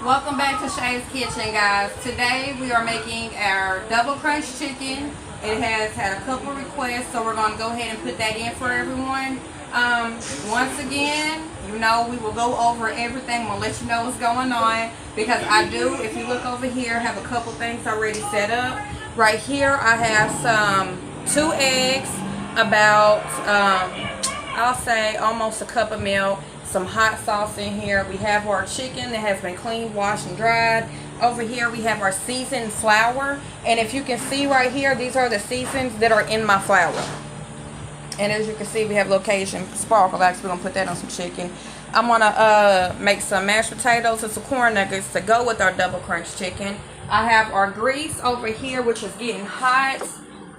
Welcome back to Shay's Kitchen, guys. Today we are making our double crunch chicken. It has had a couple requests, so we're going to go ahead and put that in for everyone. Once again, you know, we will go over everything. We'll let you know what's going on, because I do, if you look over here, have a couple things already set up. Right here I have some 2 eggs, about I'll say almost a cup of milk, some hot sauce in here. We have our chicken that has been cleaned, washed, and dried. Over here we have our seasoned flour, and if you can see right here, these are the seasons that are in my flour. And as you can see, we have little Cajun sparkle. Actually, we're gonna put that on some chicken. I'm gonna make some mashed potatoes and some corn nuggets to go with our double crunch chicken. I have our grease over here, which is getting hot.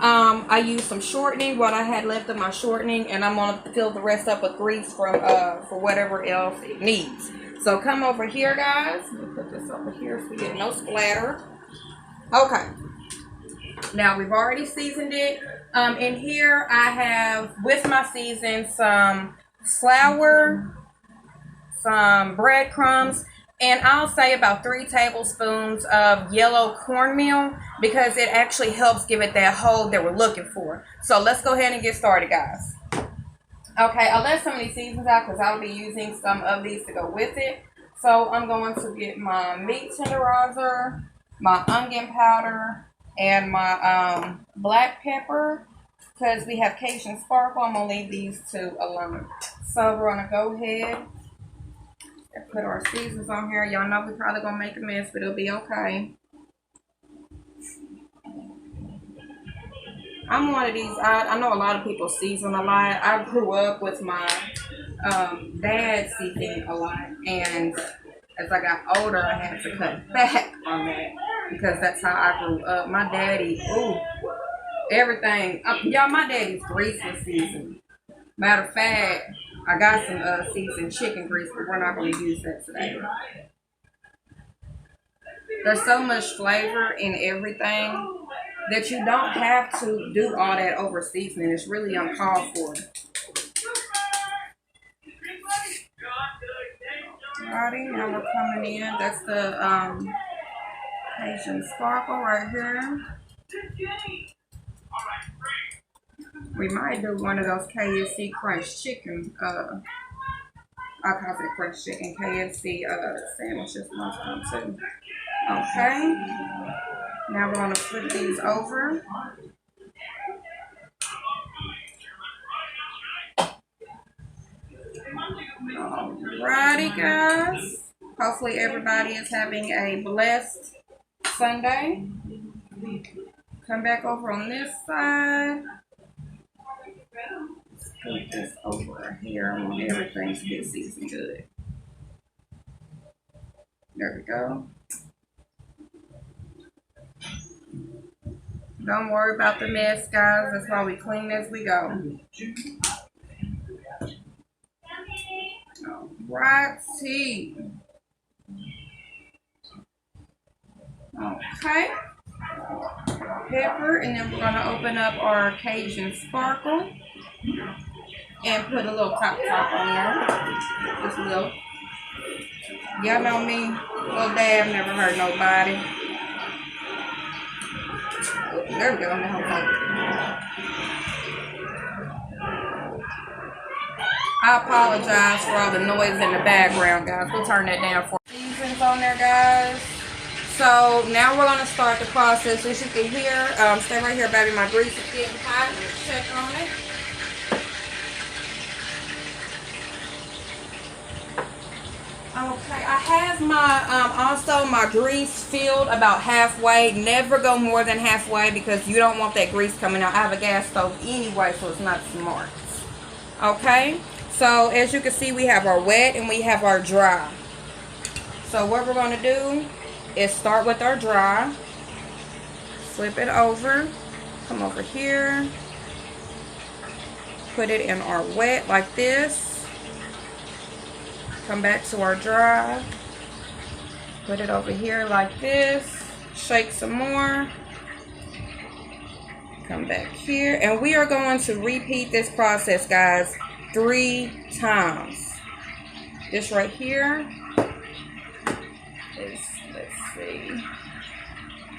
I used some shortening, what I had left of my shortening, and I'm gonna fill the rest up with grease from for whatever else it needs. So come over here, guys. Let me put this over here so we get no splatter. Okay. Now we've already seasoned it. In here I have, with my season, some flour, some breadcrumbs, and I'll say about 3 tablespoons of yellow cornmeal, because it actually helps give it that hold that we're looking for. So let's go ahead and get started, guys. Okay, I left some of these seasons out because I'll be using some of these to go with it. So I'm going to get my meat tenderizer, my onion powder, and my black pepper, because we have Cajun sparkle. I'm going to leave these 2 alone. So we're going to go ahead and put our seasons on here. Y'all know we're probably going to make a mess, but it'll be okay. I'm one of these, I know a lot of people season a lot. I grew up with my dad seasoning a lot, and as I got older, I had to cut back on that, because that's how I grew up. My daddy, everything. Y'all, my daddy's grease was seasoned. Matter of fact, I got some seasoned chicken grease, but we're not going to use that today. There's so much flavor in everything that you don't have to do all that over seasoning. It's really uncalled for. Alrighty, now we're coming in. That's the Cajun sparkle right here. We might do one of those KFC crunch chicken, I call it crunch chicken, KFC sandwiches one time too. Okay. Now we're going to flip these over. Alrighty, guys. Hopefully everybody is having a blessed Sunday. Come back over on this side. Let's put this over here. I want everything to get seasoned good. There we go. Don't worry about the mess, guys. That's why we clean as we go. Alrighty. Okay. Pepper, and then we're going to open up our Cajun sparkle and put a little top on there. Just a little. Y'all know me, little dab, never hurt nobody. There we go. I apologize for all the noise in the background, guys. We'll turn that down for seasons on there, guys. So now we're going to start the process. As you can hear, stay right here, baby. My grease is getting hot. Let's check on it. Okay, I have my also my grease filled about halfway. Never go more than halfway, because you don't want that grease coming out. I have a gas stove anyway, so it's not smart. Okay, so as you can see, we have our wet and we have our dry. So what we're going to do is start with our dry. Flip it over. Come over here. Put it in our wet like this. Come back to our dry. Put it over here like this. Shake some more. Come back here. And we are going to repeat this process, guys, 3 times. This right here let's see.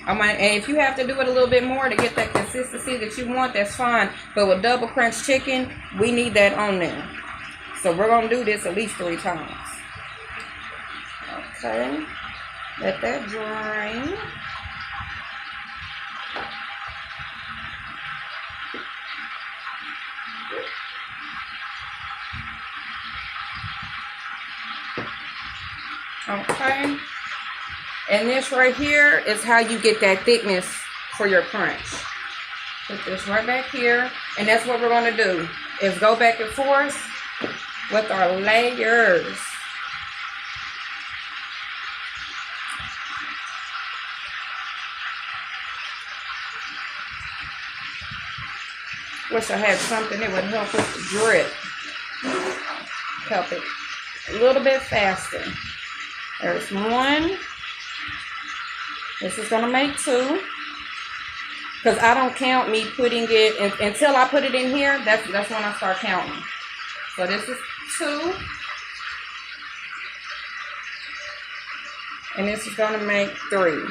And if you have to do it a little bit more to get that consistency that you want, that's fine. But with double crunch chicken, we need that on there. So we're going to do this at least 3 times. Okay. Let that drain. Okay. And this right here is how you get that thickness for your crunch. Put this right back here. And that's what we're going to do, is go back and forth with our layers. Wish I had something that would help with the drip. Help it a little bit faster. There's 1. This is going to make 2. Because I don't count me putting it, until I put it in here, that's when I start counting. So this is 2. And this is going to make 3.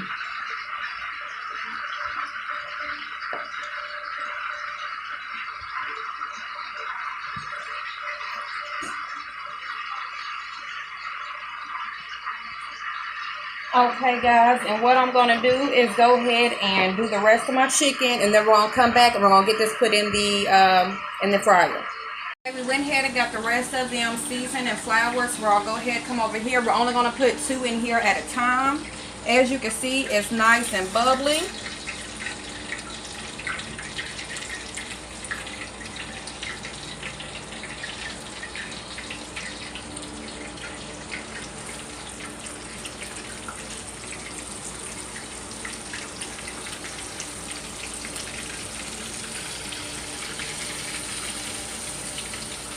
Okay, guys, and what I'm going to do is go ahead and do the rest of my chicken, and then we're going to come back and we're going to get this put in the fryer. Okay, we went ahead and got the rest of them seasoned and floured, so I'll go ahead and come over here. We're only going to put 2 in here at a time. As you can see, it's nice and bubbly.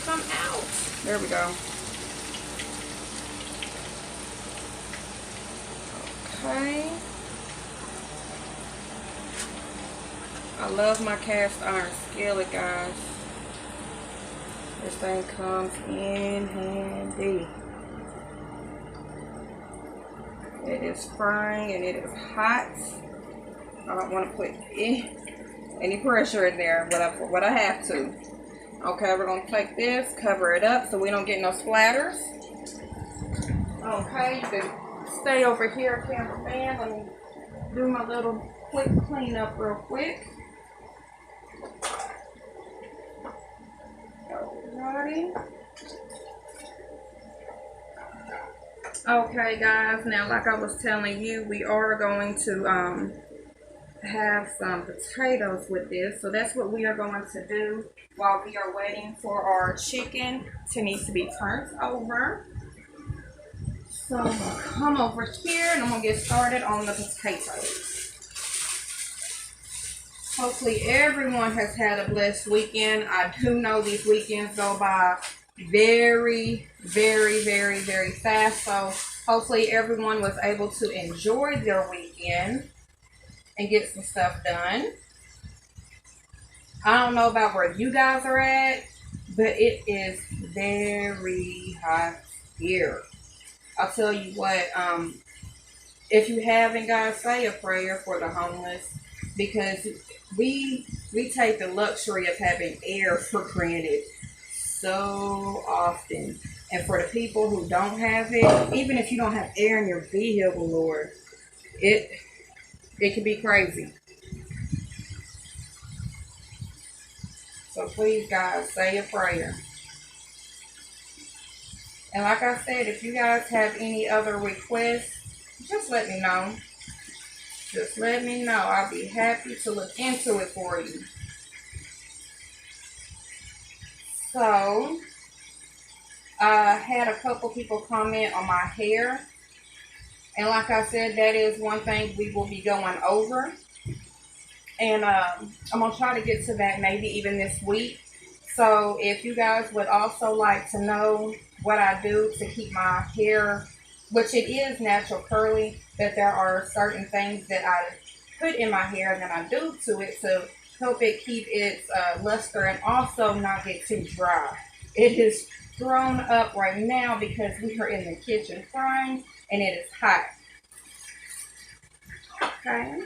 Come out. There we go. Okay. I love my cast iron skillet, guys. This thing comes in handy. It is frying and it is hot. I don't want to put any pressure in there, but I have to. Okay, we're going to take this, cover it up so we don't get no splatters. Okay, you can stay over here, cameraman. Let me do my little quick cleanup real quick. Alrighty. Okay, guys, now like I was telling you, we are going to have some potatoes with this, so that's what we are going to do while we are waiting for our chicken to be turned over. So I'm gonna come over here and I'm gonna get started on the potatoes. Hopefully everyone has had a blessed weekend. I do know these weekends go by very, very, very, very fast, so hopefully everyone was able to enjoy their weekend and get some stuff done. I don't know about where you guys are at, but it is very hot here. I'll tell you what, if you haven't, guys, say a prayer for the homeless, because we take the luxury of having air for granted so often. And for the people who don't have it, even if you don't have air in your vehicle, Lord, it can be crazy. So please, guys, say a prayer. And like I said, if you guys have any other requests, just let me know. Just let me know. I'll be happy to look into it for you. So, I had a couple people comment on my hair. And like I said, that is one thing we will be going over. And I'm going to try to get to that maybe even this week. So if you guys would also like to know what I do to keep my hair, which it is natural curly, that there are certain things that I put in my hair that I do to it to help it keep its luster and also not get too dry. It is thrown up right now because we are in the kitchen frying and it is hot. Okay.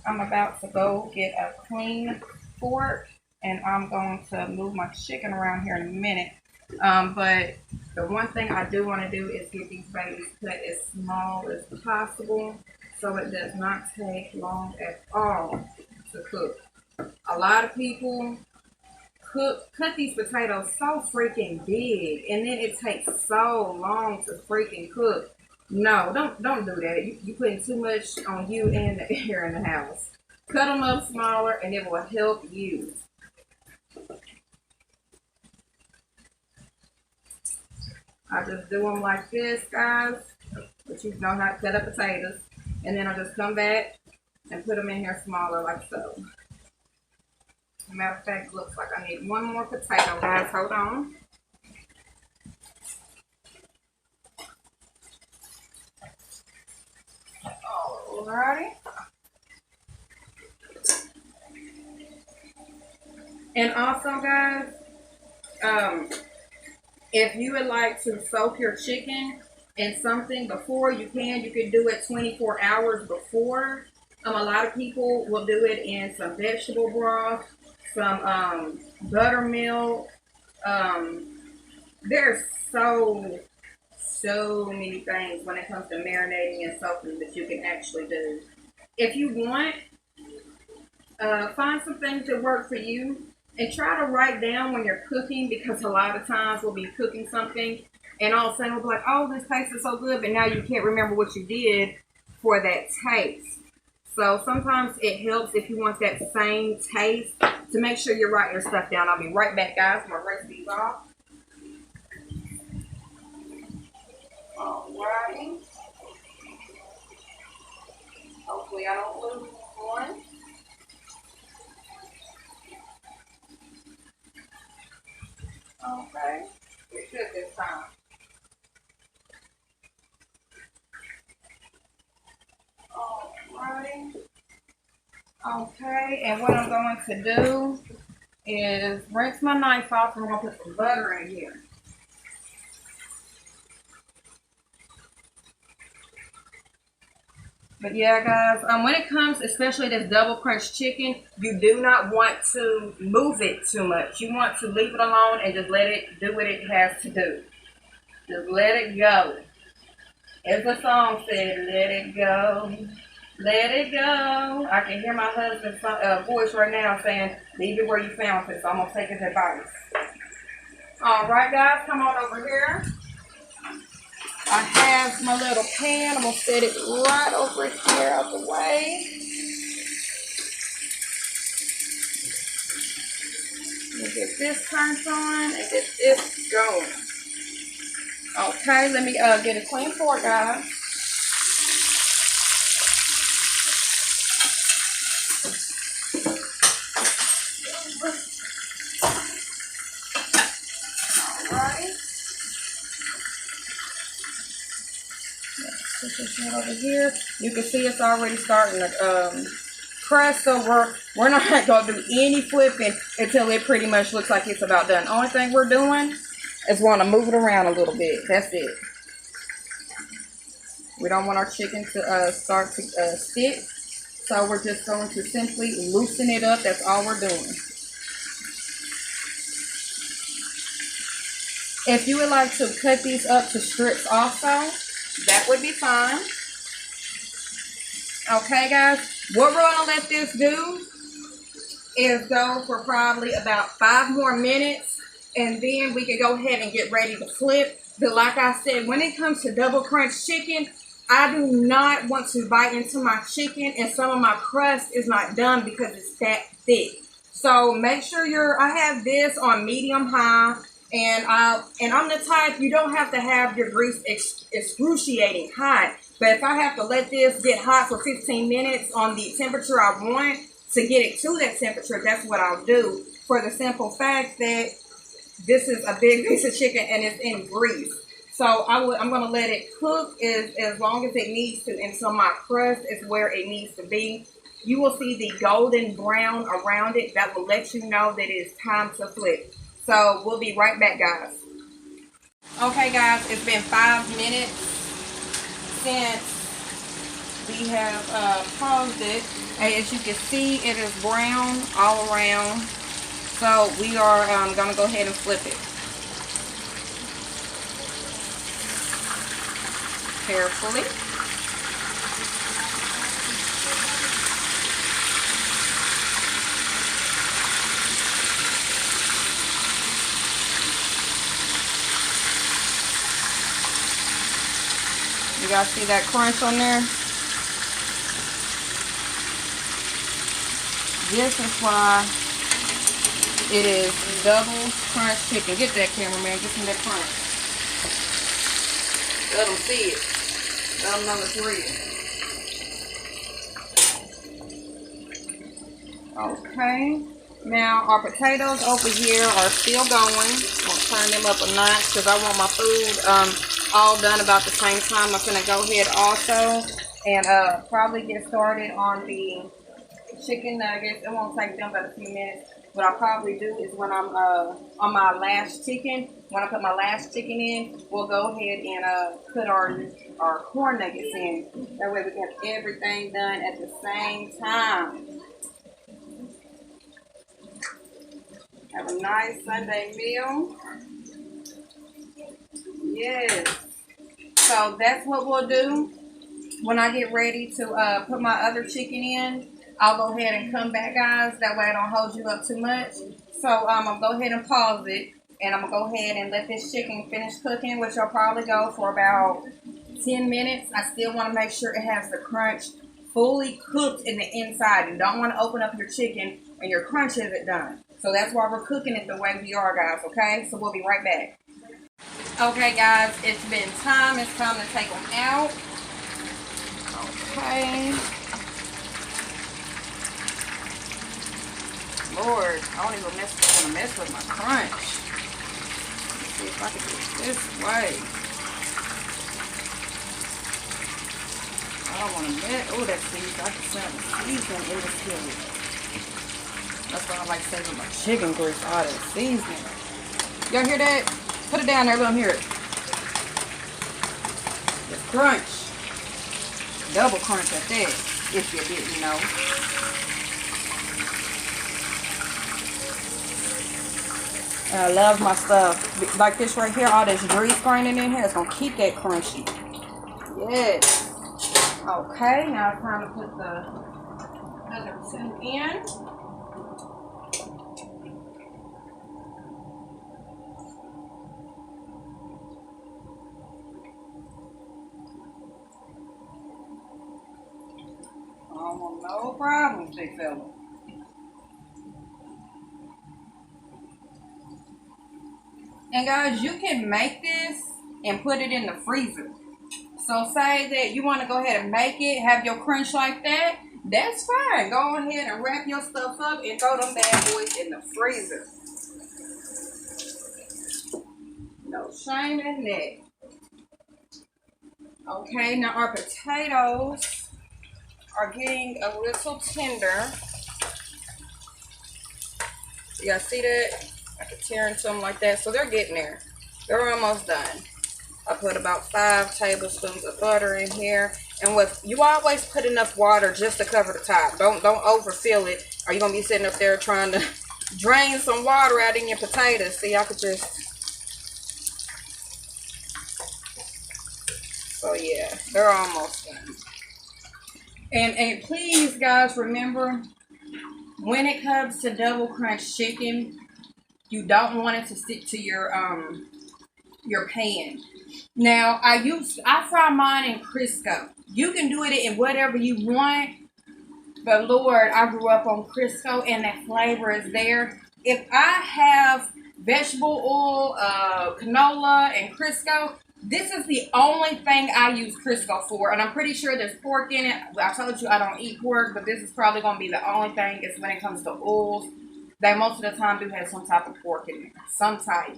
I'm about to go get a clean fork, and I'm going to move my chicken around here in a minute. But the one thing I do want to do is get these babies cut as small as possible so it does not take long at all to cook. A lot of people cut these potatoes so freaking big, and then it takes so long to freaking cook. No, don't do that. You're putting too much on you and the air in the house. Cut them up smaller, and it will help you. I just do them like this, guys. But you know how to cut up potatoes. And then I just come back and put them in here smaller like so. Matter of fact, looks like I need one more potato, guys. Hold on. Alrighty. And also, guys, if you would like to soak your chicken in something before, you can. You could do it 24 hours before. A lot of people will do it in some vegetable broth, some buttermilk. There's so many things when it comes to marinating and soaking that you can actually do. If you want, find some things that work for you and try to write down when you're cooking, because a lot of times we'll be cooking something and all of a sudden we'll be like, oh, this tastes so good, but now you can't remember what you did for that taste. So sometimes it helps if you want that same taste to make sure you write your stuff down. I'll be right back, guys. I'm going to rinse these off. Alrighty. Hopefully I don't lose one. Okay. We're good this time. Alrighty. Okay, and what I'm going to do is rinse my knife off, and we're going to put some butter in here. But yeah, guys, when it comes, especially this double crunch chicken, you do not want to move it too much. You want to leave it alone and just let it do what it has to do. Just let it go. As the song said, let it go. Let it go. I can hear my husband's voice right now saying, leave it where you found it. So I'm going to take his advice. All right, guys, come on over here. I have my little pan. I'm going to set it right over here out the way. Let me get this turned on and get this going. Okay, let me get a clean fork, guys. Over here, you can see it's already starting to crust, so we're not going to do any flipping until it pretty much looks like it's about done. Only thing we're doing is want to move it around a little bit. That's it. We don't want our chicken to start to stick, so we're just going to simply loosen it up. That's all we're doing. If you would like to cut these up to strips also, that would be fine. Okay, guys, what we're going to let this do is go for probably about 5 more minutes, and then we can go ahead and get ready to flip. But like I said, when it comes to double crunch chicken, I do not want to bite into my chicken and some of my crust is not done because it's that thick. So make sure I have this on medium high, and I'm the type, you don't have to have your grease excruciating hot. But if I have to let this get hot for 15 minutes on the temperature I want to get it to that temperature, that's what I'll do. For the simple fact that this is a big piece of chicken and it's in grease. So I'm going to let it cook as long as it needs to until my crust is where it needs to be. You will see the golden brown around it. That will let you know that it's time to flip. So we'll be right back, guys. Okay, guys, it's been 5 minutes since we have paused it. And as you can see, it is brown all around. So we are going to go ahead and flip it. Carefully. You guys see that crunch on there? This is why it is double crunch chicken. Get that, cameraman. Get some of that crunch. Let them see it. Let them know it's real. Okay. Now our potatoes over here are still going. I'll turn them up a notch because I want my food all done about the same time. I'm gonna go ahead also and probably get started on the chicken nuggets. It won't take them but a few minutes. What I'll probably do is when I'm on my last chicken, when I put my last chicken in, we'll go ahead and put our corn nuggets in. That way we can have everything done at the same time. Have a nice Sunday meal. Yes. So that's what we'll do. When I get ready to put my other chicken in, I'll go ahead and come back, guys. That way I don't hold you up too much. So I'm going to go ahead and pause it. And I'm going to go ahead and let this chicken finish cooking, which will probably go for about 10 minutes. I still want to make sure it has the crunch fully cooked in the inside. You don't want to open up your chicken and your crunch isn't done. So that's why we're cooking it the way we are, guys, okay? So we'll be right back. Okay, guys, it's been time. It's time to take them out. Okay. Lord, I don't even want to mess with my crunch. Let's see if I can do it this way. I don't want to mess. Oh, that season. I can smell the seasoning in the skillet. That's why I like saving my chicken grease out of the seasoning. Y'all hear that? Put it down there, let them hear it. The crunch. Double crunch at that, if you didn't know. I love my stuff. Like this right here, all this grease grinding in here, it's going to keep that crunchy. Yes. Okay, now it's time to put the other two in. No problems, big fella. And guys, you can make this and put it in the freezer. So say that you want to go ahead and make it, have your crunch like that, that's fine. Go ahead and wrap your stuff up and throw them bad boys in the freezer. No shame in that. Okay, now our potatoes are getting a little tender. You guys see that? I can tear into them like that. So they're getting there. They're almost done. I put about 5 tablespoons of butter in here. And you always put enough water just to cover the top. Don't overfill it. Or you're going to be sitting up there trying to drain some water out in your potatoes. See, I could just... So yeah, they're almost done. And please, guys, remember, when it comes to double crunch chicken, you don't want it to stick to your pan. Now, I fry mine in Crisco. You can do it in whatever you want, but Lord, I grew up on Crisco, and that flavor is there. If I have vegetable oil, canola, and Crisco, this is the only thing I use Crisco for, and I'm pretty sure there's pork in it. I told you I don't eat pork, but this is probably going to be the only thing is when it comes to oils. They most of the time do have some type of pork in it, some type.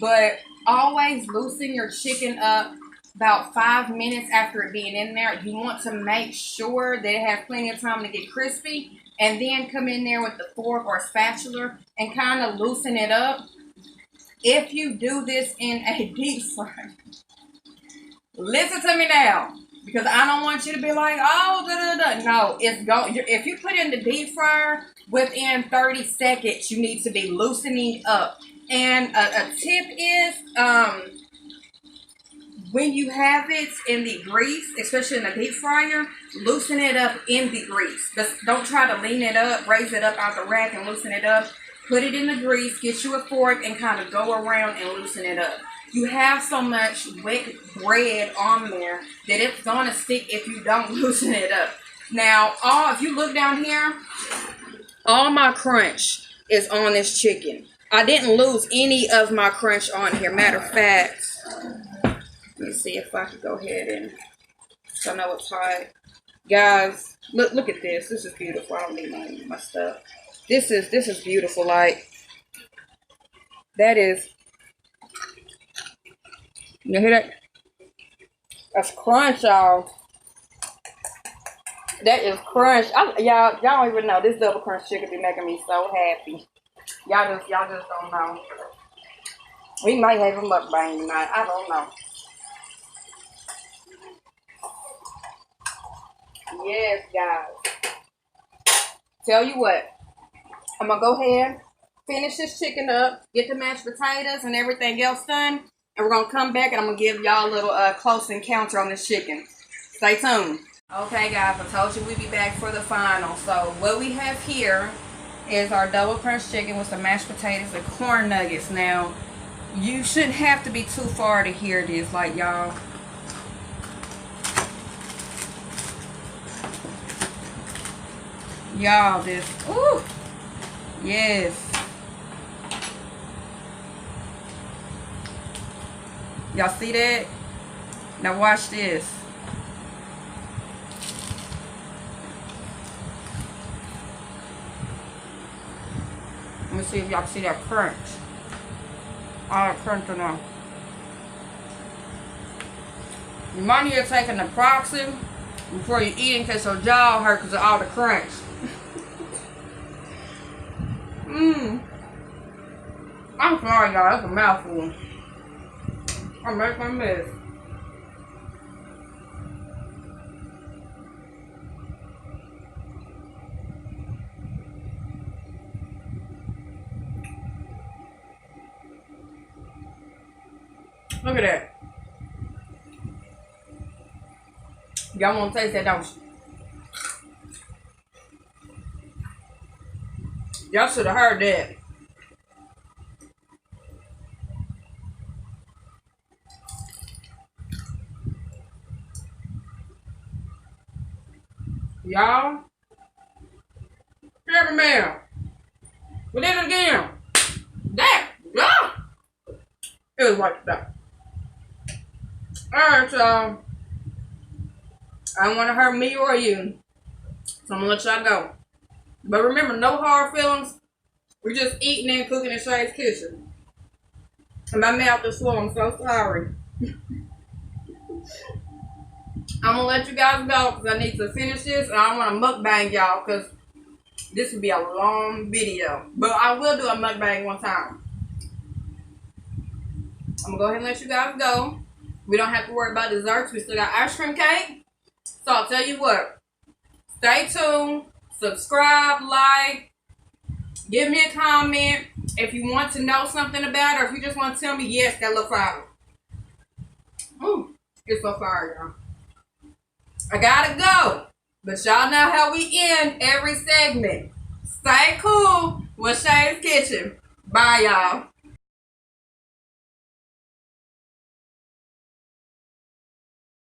But always loosen your chicken up about 5 minutes after it being in there. You want to make sure that it has plenty of time to get crispy, and then come in there with the fork or spatula and kind of loosen it up. If you do this in a deep fry, listen to me now. Because I don't want you to be like, oh, da da da. No, it's going. If you put it in the deep fryer, within 30 seconds, you need to be loosening up. And a tip is, when you have it in the grease, especially in the deep fryer, loosen it up in the grease. Just don't try to lean it up, raise it up out the rack and loosen it up. Put it in the grease, get you a fork, and kind of go around and loosen it up. You have so much wet bread on there that it's going to stick if you don't loosen it up. Now, if you look down here, all my crunch is on this chicken. I didn't lose any of my crunch on here. Matter of fact, let me see if I can go ahead and, so I know it's hot. Guys, look at this. This is beautiful. I don't need my stuff. This is beautiful. Like, that is, you hear that? That's crunch, y'all. That is crunch. Y'all don't even know. This double crunch chicken be making me so happy. Y'all just don't know. We might have a mukbang tonight. I don't know. Yes, guys. Tell you what. I'm going to go ahead, finish this chicken up, get the mashed potatoes and everything else done. And we're going to come back and I'm going to give y'all a little close encounter on this chicken. Stay tuned. Okay, guys, I told you we'd be back for the final. So what we have here is our double crunch chicken with some mashed potatoes and corn nuggets. Now, you shouldn't have to be too far to hear this, like, y'all. Y'all, this, ooh, yes. Y'all see that? Now watch this. Let me see if y'all see that crunch. All that crunch on there. You might need to take an naproxen before you eat in case your jaw hurt because of all the crunch. I'm sorry, y'all. That's a mouthful. I make my mess. Look at that. Y'all want to taste that, don't you? Y'all should have heard that. Y'all, cameraman, we did it again. That, yeah, it was like that. Alright, y'all. I don't want to hurt me or you, so I'm gonna let y'all go. But remember, no hard feelings. We're just eating and cooking in Shay's kitchen. And my mouth is full. I'm so sorry. I'm gonna let you guys go because I need to finish this and I don't want to mukbang y'all because this would be a long video. But I will do a mukbang one time. I'm gonna go ahead and let you guys go. We don't have to worry about desserts. We still got ice cream cake. So I'll tell you what. Stay tuned. Subscribe, like, give me a comment if you want to know something about it or if you just want to tell me, yes, that look fire. Ooh, it's so fire, y'all. I gotta go. But y'all know how we end every segment. Stay cool with Shay's Kitchen. Bye, y'all.